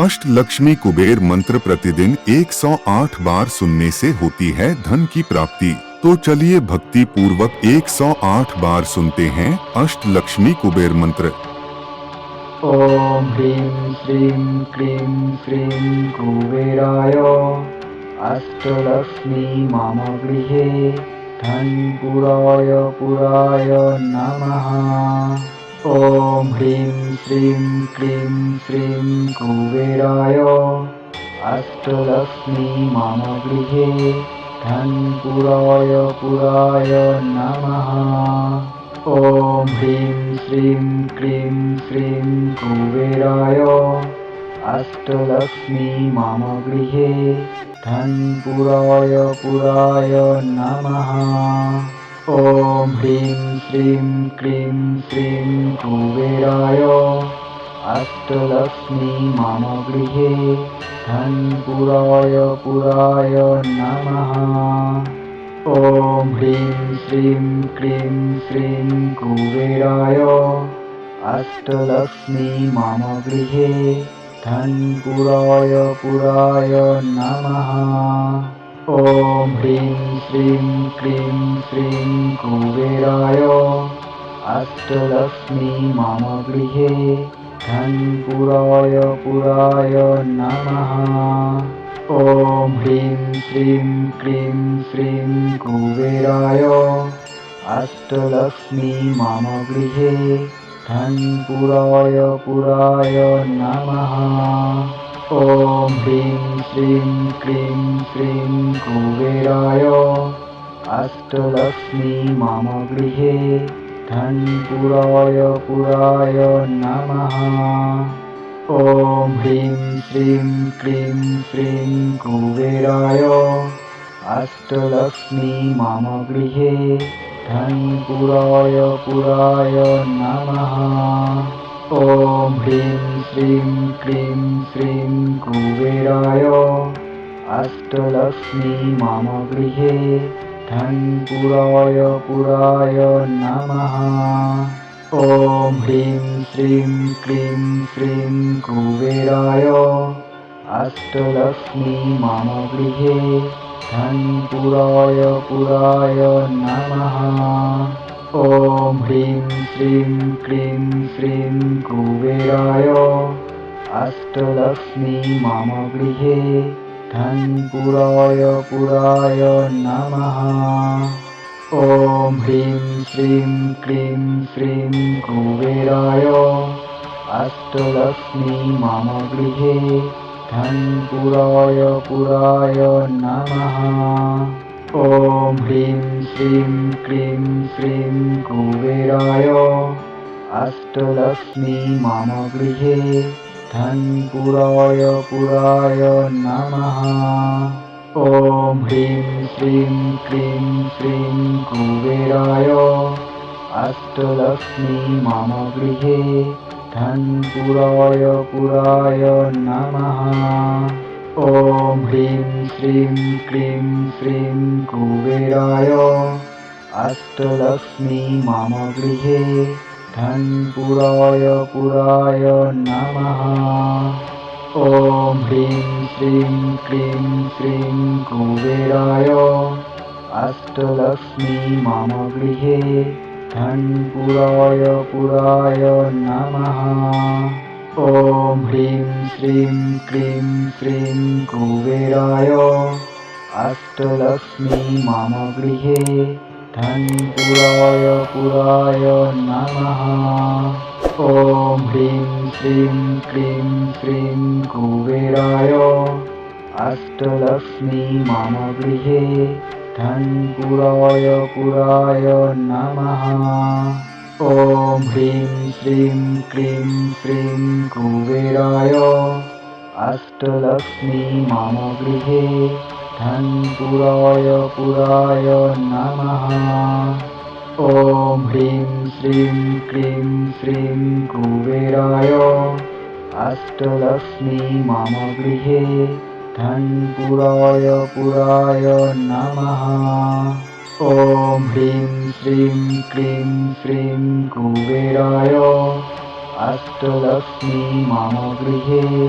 अष्टलक्ष्मी कुबेर मंत्र प्रतिदिन 108 बार सुनने से होती है धन की प्राप्ति। तो चलिए भक्ति पूर्वक 108 बार सुनते हैं अष्टलक्ष्मी कुबेर मंत्र। ओम ह्रीं श्रीं क्लीं श्रीं कुबेराय अष्टलक्ष्मी मम गृहे धनपुराय पुराय नमः। ओम ह्रीं श्रीं क्लीं श्रीं कुबेराय अष्टलक्ष्मी मम गृहे धनपुराय पुराय नमः। ओम ह्रीं श्रीं क्लीं श्रीं कुबेराय अष्टलक्ष्मी मम गृहे धनपुराय पुराय नमः। ओम ह्रीं श्रीं क्लीं श्रीं कुबेराय अष्टलक्ष्मी मम गृहे धनपुराय पुराय नमः। ओम ह्रीं श्रीं क्लीं श्रीं कुबेराय अष्टलक्ष्मी मम गृहे धनपुराय पुराय नमः। ओम ह्रीं श्रीं क्लीं श्रीं कुबेराय अष्टलक्ष्मी मम गृहे धनपुराय पुराय नमः। ओम ह्रीं श्रीं क्लीं श्रीं कुबेराय अष्टलक्ष्मी मम गृहे धनपुराय पुराय नमः। ओम ह्रीं श्रीं क्लीं श्रीं कुबेराय अष्टलक्ष्मी मम गृहे धनपुराय पुराय नमः। ओम ह्रीं श्रीं क्लीं श्रीं कुबेराय अष्टलक्ष्मी मम गृहे धनपुराय पुराय नमः। ओम ह्रीं श्रीं क्लीं श्रीं कुबेराय अष्टलक्ष्मी मम गृहे धनपुराय पुराय नमः। ओम ह्रीं श्रीं क्लीं श्रीं कुबेराय अष्टलक्ष्मी मम गृहे धनपुराय पुराय नमः। ओम ह्रीं श्रीं क्लीं श्रीं कुबेराय अष्टलक्ष्मी मम गृहे धनपुराय पुराय नमः। ओम ह्रीं श्रीं क्लीं श्रीं कुबेराय अष्टलक्ष्मी मम गृहे धनपुराय पुराय नमः। ओम ह्रीं श्रीं क्लीं श्रीं कुबेराय अष्टलक्ष्मी मम गृहे धनपुराय पुराय नमः। ओम ह्रीं श्रीं क्लीं श्रीं कुबेराय अष्टलक्ष्मी मम गृहे धनपुराय पुराय नमः। ओम ह्रीं श्रीं क्लीं श्रीं कुबेराय अष्टलक्ष्मी मम गृहे धनपुराय पुराय नमः। ओम ह्रीं श्रीं क्लीं श्रीं कुबेराय अष्टलक्ष्मी मम गृहे धनपुराय पुराय नमः। ओम ह्रीं श्रीं क्लीं श्रीं कुबेराय अष्टलक्ष्मी मम गृहे धनपुराय पुराय नमः। ओम ह्रीं श्रीं क्लीं श्रीं कुबेराय अष्टलक्ष्मी मम गृहे धनपुराय पुराय नमः। ओम ह्रीं श्रीं क्लीं श्रीं कुबेराय अष्टलक्ष्मी मम गृहे धनपुराय पुराय नमः। ओम ह्रीं श्रीं क्लीं श्रीं कुबेराय अष्टलक्ष्मी मम गृहे धनपुराय पुराय नमः। ओम ह्रीं श्रीं क्लीं श्रीं कुबेराय अष्टलक्ष्मी मम गृहे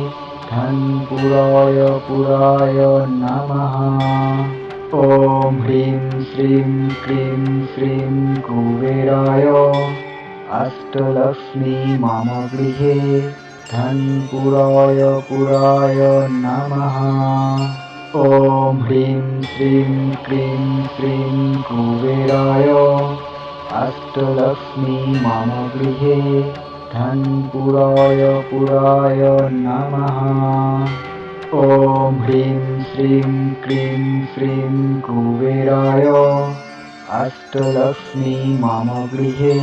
धनपुराय पुराय नमः। ॐ ह्रीं श्रीं क्लीं श्रीं कुबेराय अष्टलक्ष्मी मम गृहे धनपुराय पुराय नमः। ॐ ह्रीं श्रीं क्लीं श्रीं कुबेराय अष्टलक्ष्मी मम गृहे धनपुराय पुराय नमः। ॐ ह्रीं श्रीं क्लीं श्रीं कुबेराय अष्टलक्ष्मी मम गृहे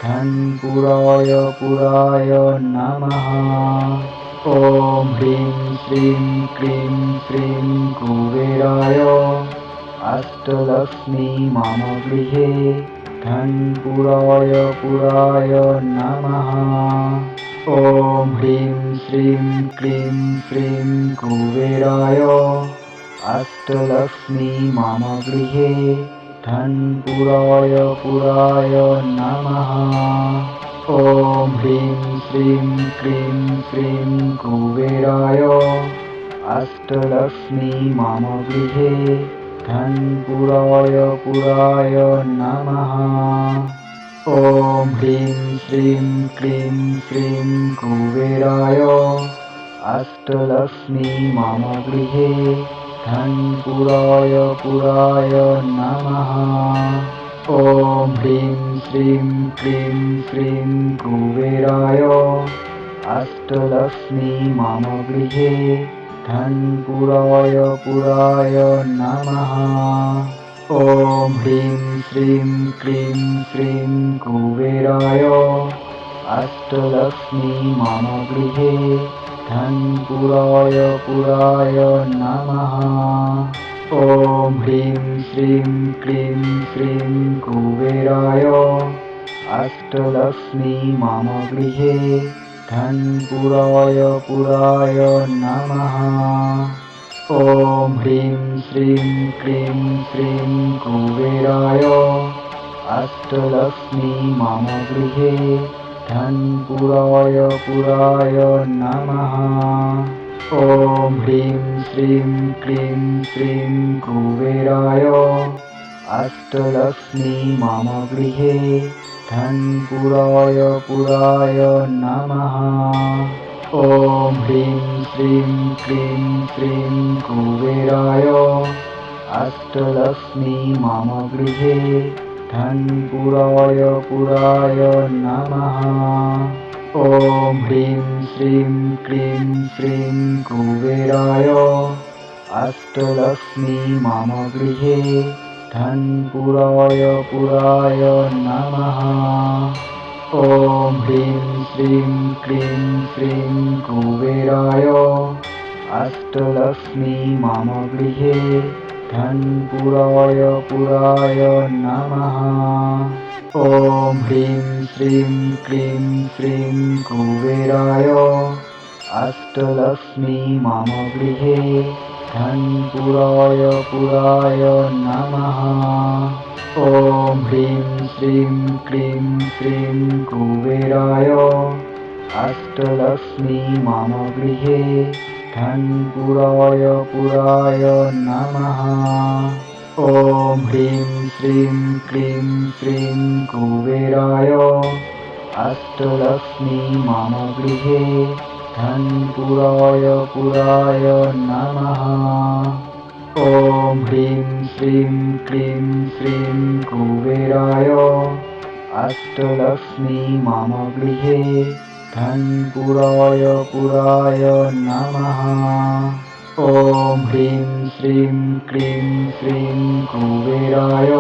धनपुराय पुराय नमः। ॐ ह्रीं श्रीं क्लीं श्रीं कुबेराय अष्टलक्ष्मी मम गृहे धनपुराय पुराय नमः। ॐ ह्रीं श्रीं क्लीं श्रीं कुबेराय अष्टलक्ष्मी मम गृहे धनपुराय पुराय नमः। ॐ ह्रीं श्रीं क्लीं श्रीं कुबेराय अष्टलक्ष्मी मम गृहे धनपुराय पुराय नमः। ॐ ह्रीं श्रीं क्लीं श्रीं कुबेराय अष्टलक्ष्मी मम गृहे धनपुराय पुराय नमः। ॐ ह्रीं श्रीं क्लीं श्रीं कुबेराय अष्टलक्ष्मी मम गृहे धनपुराय पुराय नमः। ॐ ह्रीं श्रीं क्लीं श्रीं कुबेराय अष्टलक्ष्मी मम गृहे धनपुराय पुराय नमः। ॐ ह्रीं श्रीं क्लीं श्रीं कुबेराय अष्टलक्ष्मी मम गृहे धनपुराय पुराय नमः। ॐ ह्रीं श्रीं क्लीं श्रीं कुबेराय अष्टलक्ष्मी मम गृहे धनपुराय पुराय नमः। ॐ ह्रीं श्रीं क्लीं श्रीं कुबेराय अष्टलक्ष्मी मम गृहे धनपुराय पुराय नमः। ॐ ह्रीं श्रीं क्लीं श्रीं कुबेराय अष्टलक्ष्मी मम गृहे धनपुराय पुराय नमः। ॐ ह्रीं श्रीं क्लीं श्रीं कुबेराय अष्टलक्ष्मी मम गृहे धनपुराय पुराय नमः। ॐ ह्रीं श्रीं क्लीं श्रीं कुबेराय अष्टलक्ष्मी मम गृहे धनपुराय पुराय नमः। ॐ ह्रीं श्रीं क्लीं श्रीं कुबेराय अष्टलक्ष्मी मम गृहे धनपुराय पुराय नमः। ॐ ह्रीं श्रीं क्लीं श्रीं कुबेराय अष्टलक्ष्मी मम गृहे धनपुराय पुराय नमः। ॐ ह्रीं श्रीं क्लीं श्रीं कुबेराय अष्टलक्ष्मी मम गृहे धनपुराय पुराय नमः। ॐ ह्रीं श्रीं क्लीं श्रीं कुबेराय अष्टलक्ष्मी मम गृहे धनपुराय पुराय नमः। ॐ ह्रीं श्रीं क्लीं श्रीं कुबेराय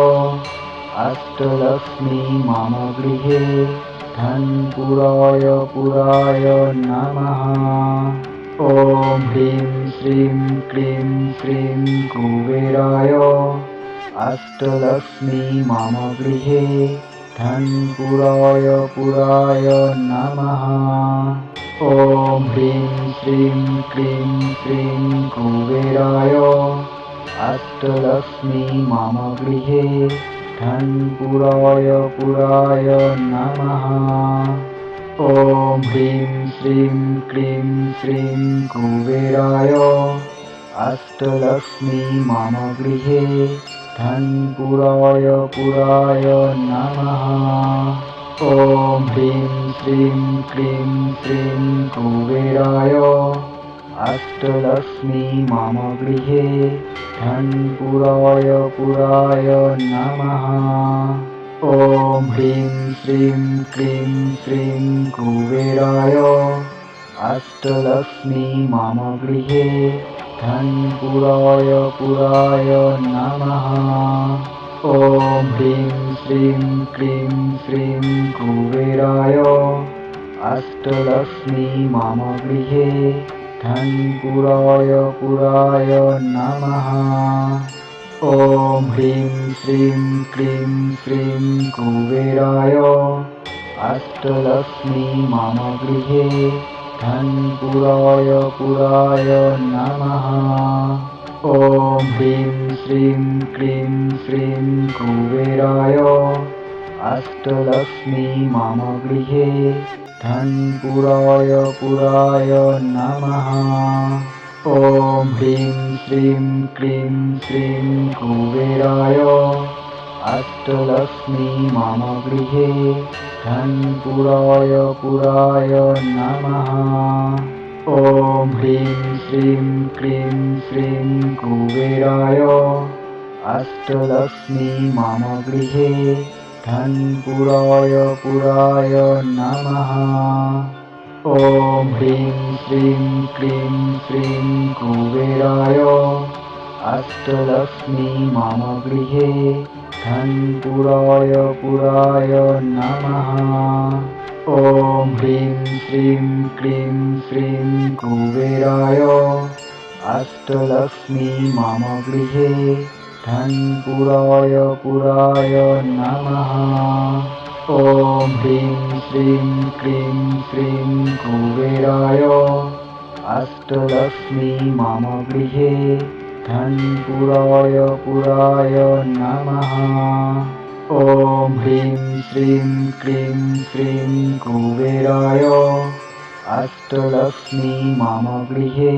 अष्टलक्ष्मी मम गृहे धनपुराय पुराय नमः। ॐ ह्रीं श्रीं क्लीं श्रीं कुबेराय अष्टलक्ष्मी मम गृहे धनपुराय पुराय नमः। ॐ ह्रीं श्रीं क्लीं श्रीं कुबेराय अष्टलक्ष्मी मम गृहे धनपुराय पुराय नमः। ॐ ह्रीं श्रीं क्लीं श्रीं कुबेराय अष्टलक्ष्मी मम गृहे धनपुराय पुराय नमः। ॐ ह्रीं श्रीं क्लीं श्रीं कुबेराय अष्टलक्ष्मी मम गृहे धनपुराय पुराय नमः। ॐ ह्रीं श्रीं क्लीं श्रीं कुबेराय अष्टलक्ष्मी मम गृहे धनपुराय पुराय नमः। ॐ ह्रीं श्रीं क्लीं श्रीं कुबेराय अष्टलक्ष्मी मम गृहे धनपुराय पुराय नमः। ॐ ह्रीं श्रीं क्लीं श्रीं कुबेराय अष्टलक्ष्मी मम गृहे धनपुराय पुराय नमः। ॐ ह्रीं श्रीं क्लीं श्रीं कुबेराय अष्टलक्ष्मी मम गृहे धनपुराय पुराय नमः। ॐ ह्रीं श्रीं क्लीं श्रीं कुबेराय अष्टलक्ष्मी मम गृहे धनपुराय पुराय नमः। ॐ ह्रीं श्रीं क्लीं श्रीं कुबेराय अष्टलक्ष्मी मम गृहे धनपुराय पुराय नमः। ॐ ह्रीं श्रीं क्लीं श्रीं कुबेराय अष्टलक्ष्मी मम गृहे धनपुराय पुराय नमः। ॐ ह्रीं श्रीं क्लीं श्रीं कुबेराय अष्टलक्ष्मी मम गृहे धनपुराय पुराय नमः। ॐ ह्रीं श्रीं क्लीं श्रीं कुबेराय अष्टलक्ष्मी मम गृहे धनपुराय पुराय नमः। ॐ ह्रीं श्रीं क्लीं श्रीं कुबेराय अष्टलक्ष्मी मम गृहे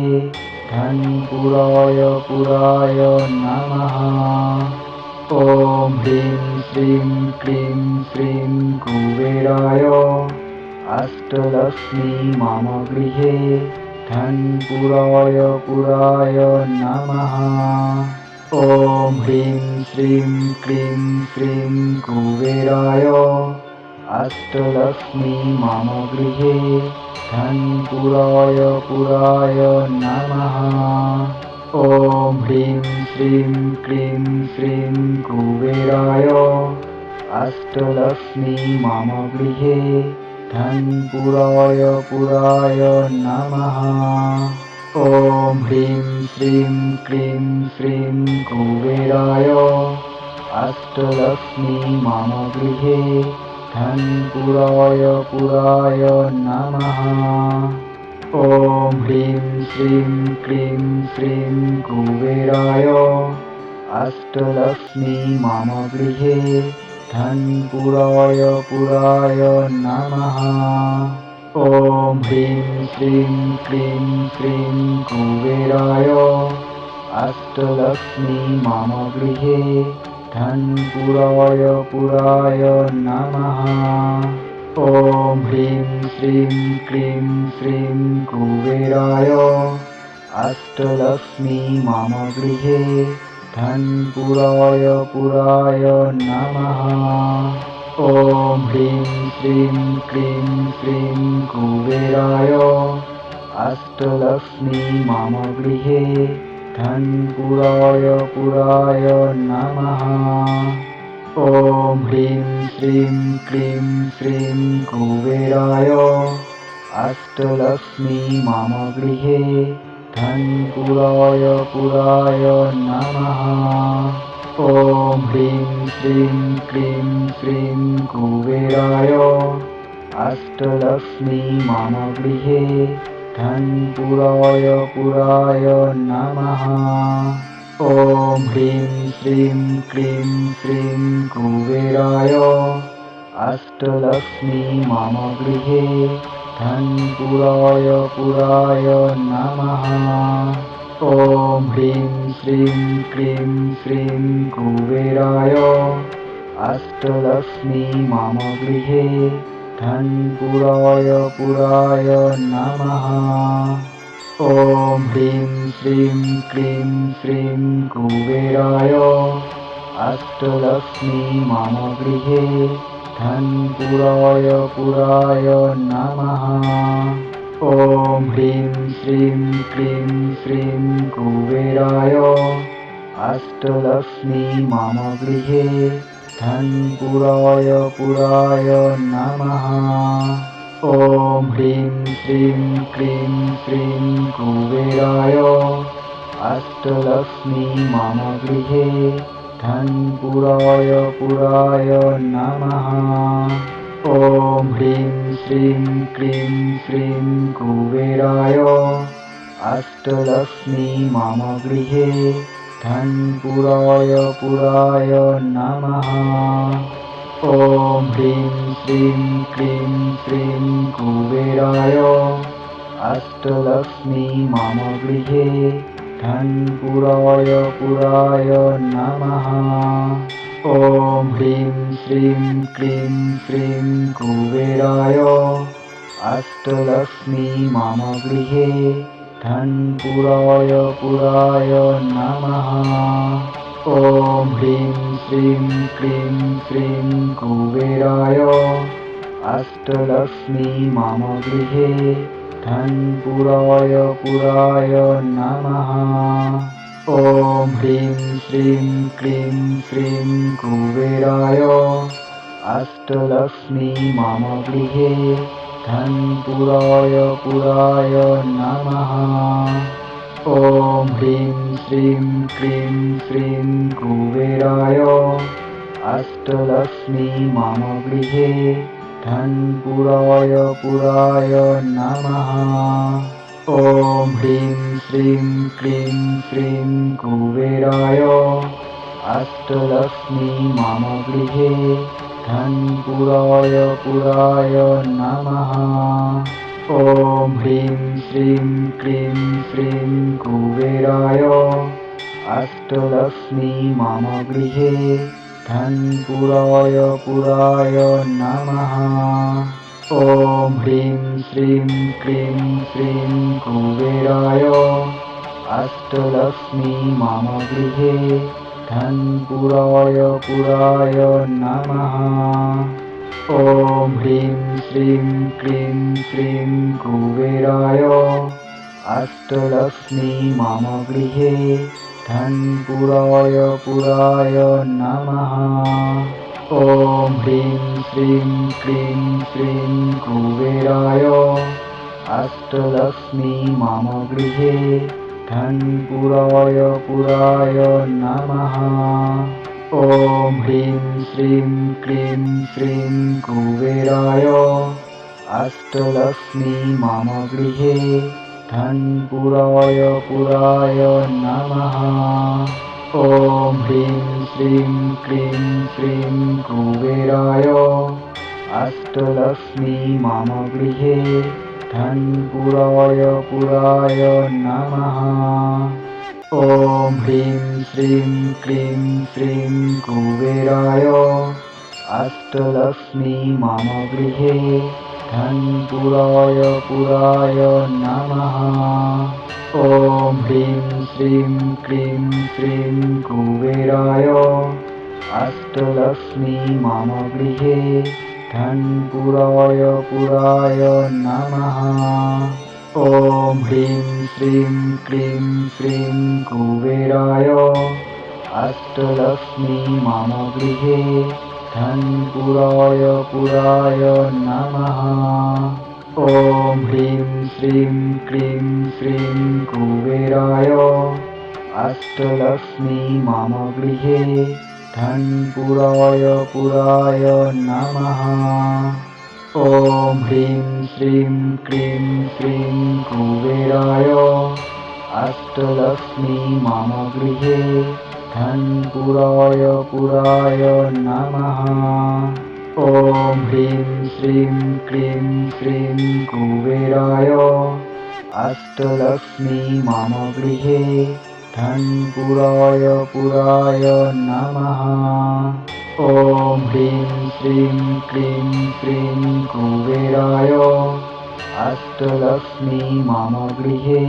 धनपुराय पुराय नमः। ॐ ह्रीं श्रीं क्लीं श्रीं कुबेराय अष्टलक्ष्मी मम गृहे धनपुराय पुराय नमः। ॐ ह्रीं श्रीं क्लीं श्रीं कुबेराय अष्टलक्ष्मी मम गृहे धनपुराय पुराय नमः। ॐ ह्रीं श्रीं क्लीं श्रीं कुबेराय अष्टलक्ष्मी मम गृहे धनपुराय पुराय नमः। ॐ ह्रीं श्रीं क्लीं श्रीं कुबेराय अष्टलक्ष्मी मम गृहे धनपुराय पुराय नमः। ॐ ह्रीं श्रीं क्लीं श्रीं कुबेराय अष्टलक्ष्मी मम गृहे धनपुराय पुराय नमः। ॐ ह्रीं श्रीं क्लीं श्रीं कुबेराय अष्टलक्ष्मी मम गृहे धनपुराय पुराय नमः। ॐ ह्रीं श्रीं क्लीं श्रीं कुबेराय अष्टलक्ष्मी मम गृहे धनपुराय पुराय नमः। ॐ ह्रीं श्रीं क्लीं श्रीं कुबेराय अष्टलक्ष्मी मम गृहे धनपुराय पुराय नमः। ॐ ह्रीं श्रीं क्लीं श्रीं कुबेराय अष्टलक्ष्मी मम गृहे धनपुराय पुराय नमः। ॐ ह्रीं श्रीं क्लीं श्रीं कुबेराय अष्टलक्ष्मी मम गृहे धनपुराय पुराय नमः। ॐ ह्रीं श्रीं क्लीं श्रीं कुबेराय अष्टलक्ष्मी मम गृहे धनपुराय पुराय नमः। ॐ ह्रीं श्रीं क्लीं श्रीं कुबेराय अष्टलक्ष्मी मम गृहे धनपुराय पुराय नमः। ॐ ह्रीं श्रीं क्लीं श्रीं कुबेराय अष्टलक्ष्मी मम गृहे धनपुराय पुराय नमः। ॐ ह्रीं श्रीं क्लीं श्रीं कुबेराय अष्टलक्ष्मी मम गृहे धनपुराय पुराय नमः। ॐ ह्रीं श्रीं क्लीं श्रीं कुबेराय अष्टलक्ष्मी मम गृहे धनपुराय पुराय नमः। ॐ ह्रीं श्रीं क्लीं श्रीं कुबेराय अष्टलक्ष्मी मम गृहे धनपुराय पुराय नमः। ॐ ह्रीं श्रीं क्लीं श्रीं कुबेराय अष्टलक्ष्मी मम गृहे धनपुराय पुराय नमः। ॐ ह्रीं श्रीं क्लीं श्रीं कुबेराय अष्टलक्ष्मी मम गृहे धनपुराय पुराय नमः। ॐ ह्रीं श्रीं क्लीं श्रीं कुबेराय अष्टलक्ष्मी मम गृहे धनपुराय पुराय नमः। ॐ ह्रीं श्रीं क्लीं श्रीं कुबेराय अष्टलक्ष्मी मम गृहे धनपुराय पुराय नमः। ॐ ह्रीं श्रीं क्लीं श्रीं कुबेराय अष्टलक्ष्मी मम गृहे धनपुराय पुराय नमः। ॐ ह्रीं श्रीं क्लीं श्रीं कुबेराय अष्टलक्ष्मी मम गृहे धनपुराय पुराय नमः। ॐ ह्रीं श्रीं क्लीं श्रीं कुबेराय अष्टलक्ष्मी मम गृहे धनपुराय पुराय नमः। ॐ ह्रीं श्रीं क्लीं श्रीं कुबेराय अष्टलक्ष्मी मम गृहे धनपुराय पुराय नमः। ॐ ह्रीं श्रीं क्लीं श्रीं कुबेराय अष्टलक्ष्मी मम गृहे धनपुराय पुराय नमः। ॐ ह्रीं श्रीं क्लीं श्रीं कुबेराय अष्टलक्ष्मी मम गृहे धनपुराय पुराय नमः। ॐ ह्रीं श्रीं क्लीं श्रीं कुबेराय अष्टलक्ष्मी मम गृहे धनपुराय पुराय नमः। ॐ ह्रीं श्रीं क्लीं श्रीं कुबेराय अष्टलक्ष्मी मम गृहे धनपुराय पुराय नमः। ॐ ह्रीं श्रीं क्लीं श्रीं कुबेराय अष्टलक्ष्मी मम गृहे धनपुराय पुराय नमः। ॐ ह्रीं श्रीं क्लीं श्रीं कुबेराय अष्टलक्ष्मी मम गृहे धनपुराय पुराय नमः। ॐ ह्रीं श्रीं क्लीं श्रीं कुबेराय अष्टलक्ष्मी मम गृहे धनपुराय पुराय नमः। ॐ ह्रीं श्रीं क्लीं श्रीं कुबेराय अष्टलक्ष्मी मम गृहे धनपुराय पुराय नमः। ॐ ह्रीं श्रीं क्लीं श्रीं कुबेराय अष्टलक्ष्मी मम गृहे धनपुराय पुराय नमः। ॐ ह्रीं श्रीं क्रीं श्रीं कुबेराय अष्टलक्ष्मी मम गृहे धनपुराय पुराय नमः। ॐ ह्रीं श्रीं क्रीं श्रीं कुबेराय अष्टलक्ष्मी मम गृहे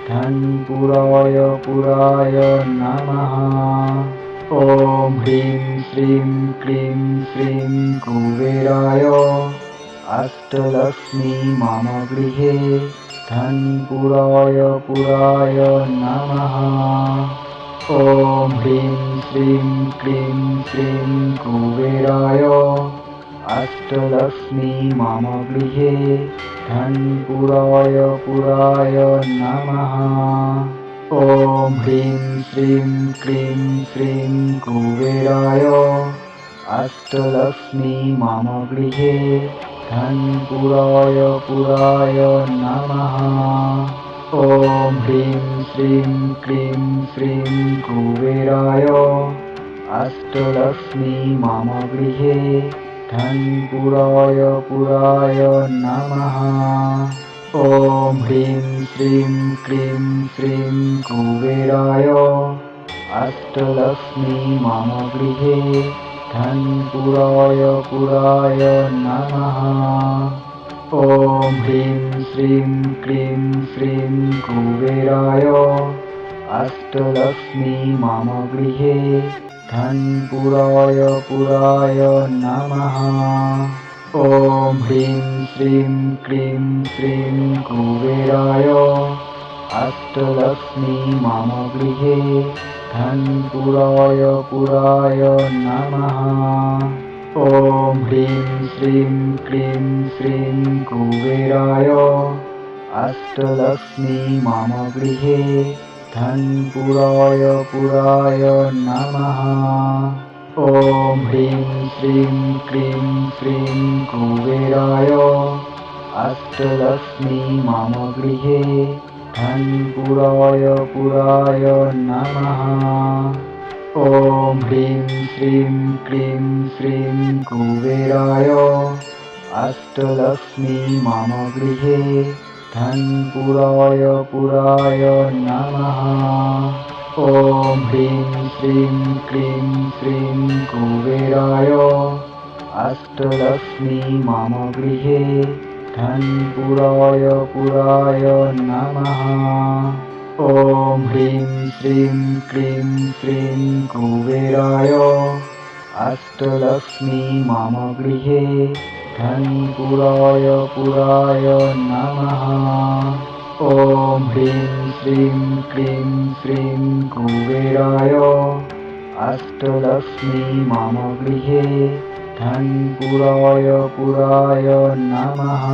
धनपुराय पुराय नमः। ॐ ह्रीं श्रीं क्रीं श्रीं कुबेराय अष्टलक्ष्मी मम गृहे धनपुराय पुराय नमः। ॐ ह्रीं श्रीं क्रीं श्रीं कुबेराय अष्टलक्ष्मी मम गृहे धनपुराय पुराय नमः। ॐ ह्रीं श्रीं क्रीं श्रीं कुबेराय अष्टलक्ष्मी मम गृहे धनपुराय पुराय नमः। ॐ ह्रीं श्रीं क्रीं श्रीं कुबेराय अष्टलक्ष्मी मम गृहे धनपुराय पुराय नमः। ॐ ह्रीं श्रीं क्रीं श्रीं कुबेराय अष्टलक्ष्मी मम गृहे धनपुराय पुराय नमः। ॐ ह्रीं श्रीं क्रीं श्रीं कुबेराय अष्टलक्ष्मी मम गृहे धनपुराय पुराय नमः। ॐ ह्रीं श्रीं क्रीं श्रीं कुबेराय अष्टलक्ष्मी मम गृहे धनपुराय पुराय नमः। ॐ ह्रीं श्रीं क्रीं श्रीं कुबेराय अष्टलक्ष्मी मम गृहे धनपुराय पुराय नमः। ॐ ह्रीं श्रीं क्रीं श्रीं कुबेराय अष्टलक्ष्मी मम गृहे धनपुराय पुराय नमः। ॐ ह्रीं श्रीं क्रीं श्रीं कुबेराय अष्टलक्ष्मी मम गृहे धनपुराय पुराय नमः। ॐ ह्रीं श्रीं क्रीं श्रीं कुबेराय अष्टलक्ष्मी मम गृहे धनपुराय पुराय नमः। ॐ ह्रीं श्रीं क्रीं श्रीं कुबेराय अष्टलक्ष्मी मम गृहे धनपुराय पुराय नमः। ॐ ह्रीं श्रीं क्रीं श्रीं कुबेराय अष्टलक्ष्मी मम गृहे धनपुराय पुराय नमः।